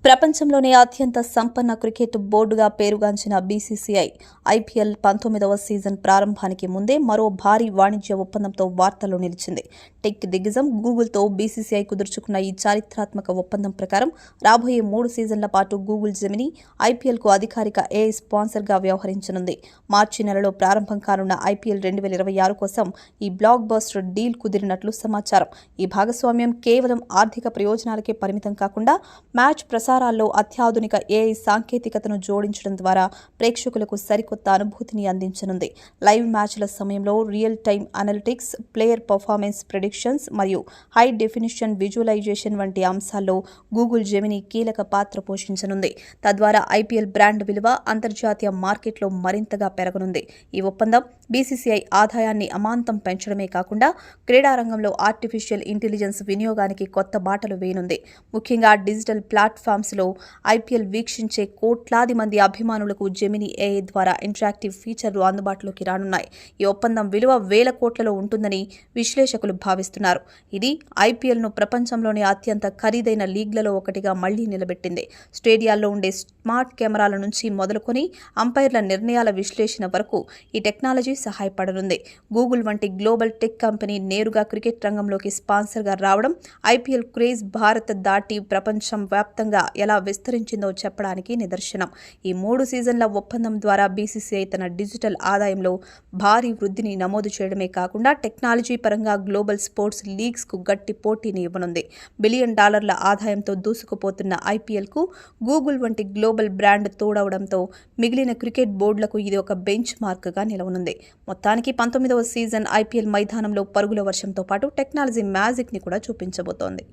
ప్రపంచంలోనే అత్యంత సంపన్న క్రికెట్ బోర్డుగా పేరుగాంచిన బీసీసీఐ ఐపీఎల్ 19వ సీజన్ ప్రారంభానికి ముందే మరో భారీ వాణిజ్య ఒప్పందంతో వార్తల్లో నిలిచింది. టెక్ దిగ్గజం గూగుల్తో బీసీసీఐ కుదుర్చుకున్న ఈ చారిత్రాత్మక ఒప్పందం ప్రకారం రాబోయే 3 సీజన్ల పాటు గూగుల్ జెమినీ ఐపీఎల్కు అధికారిక ఏఐ స్పాన్సర్గా వ్యవహరించనుంది. మార్చి నెలలో ప్రారంభం కానున్న ఐపీఎల్ 2026 కోసం ఈ బ్లాక్ బస్టర్ డీల్ కుదిరినట్లు సమాచారం. ఈ భాగస్వామ్యం కేవలం ఆర్థిక ప్రయోజనాలకే పరిమితం కాకుండా మ్యాచ్ ప్రసారాల్లో అత్యాధునిక ఏఐ సాంకేతికతను జోడించడం ద్వారా ప్రేక్షకులకు సరికొత్త అనుభూతిని అందించనుంది. లైవ్ మ్యాచ్ల సమయంలో real time analytics, player performance predictions మరియు హై డెఫినిషన్ విజువలైజేషన్ వంటి అంశాల్లో గూగుల్ జెమినీ కీలక పాత్ర పోషించనుంది. తద్వారా ఐపీఎల్ బ్రాండ్ విలువ అంతర్జాతీయ మార్కెట్లో మరింతగా పెరగనుంది. ఈ ఒప్పందం బీసీసీఐ ఆదాయాన్ని అమాంతం పెంచడమే కాకుండా క్రీడారంగంలో ఆర్టిఫిషియల్ ఇంటెలిజెన్స్ వినియోగానికి కొత్త బాటలు వేయనుంది. ముఖ్యంగా డిజిటల్ ప్లాట్ఫామ్స్లో ఐపీఎల్ వీక్షించే కోట్లాది మంది అభిమానులకు జెమినీ ఏఐ ద్వారా ఇంటరాక్టివ్ ఫీచర్లు అందుబాటులోకి రానున్నాయి. ఈ ఒప్పందం విలువ వేల కోట్లలో ఉంటుందని విశ్లేషకులు భావిస్తున్నారు. ఇది ఐపీఎల్ను ప్రపంచంలోనే అత్యంత ఖరీదైన లీగ్లలో ఒకటిగా మళ్లీ నిలబెట్టింది. స్టేడియాల్లో ఉండే స్మార్ట్ కెమెరాల నుంచి మొదలుకొని అంపైర్ల నిర్ణయాల విశ్లేషణ వరకు ఈ టెక్నాలజీ సహాయపడనుంది. గూగుల్ వంటి గ్లోబల్ టెక్ కంపెనీ నేరుగా క్రికెట్ రంగంలోకి స్పాన్సర్గా రావడం ఐపీఎల్ క్రేజ్ భారత్ దాటి ప్రపంచం వ్యాప్తంగా ఎలా విస్తరించిందో చెప్పడానికి నిదర్శనం. ఈ 3 సీజన్ల ఒప్పందం ద్వారా బీసీసీఐ తన డిజిటల్ ఆదాయంలో భారీ వృద్ధిని నమోదు చేయడమే కాకుండా టెక్నాలజీ పరంగా గ్లోబల్ స్పోర్ట్స్ లీగ్స్కు గట్టి పోటీని ఇవ్వనుంది. $1 బిలియన్ ఆదాయంతో దూసుకుపోతున్న ఐపీఎల్కు గూగుల్ వంటి గ్లోబల్ బ్రాండ్ తోడవడంతో మిగిలిన క్రికెట్ బోర్డులకు ఇది ఒక బెంచ్ మార్క్గా నిలవనుంది. మొత్తానికి 19వ సీజన్ ఐపీఎల్ మైదానంలో పరుగుల వర్షంతో పాటు టెక్నాలజీ మ్యాజిక్ని కూడా చూపించబోతోంది.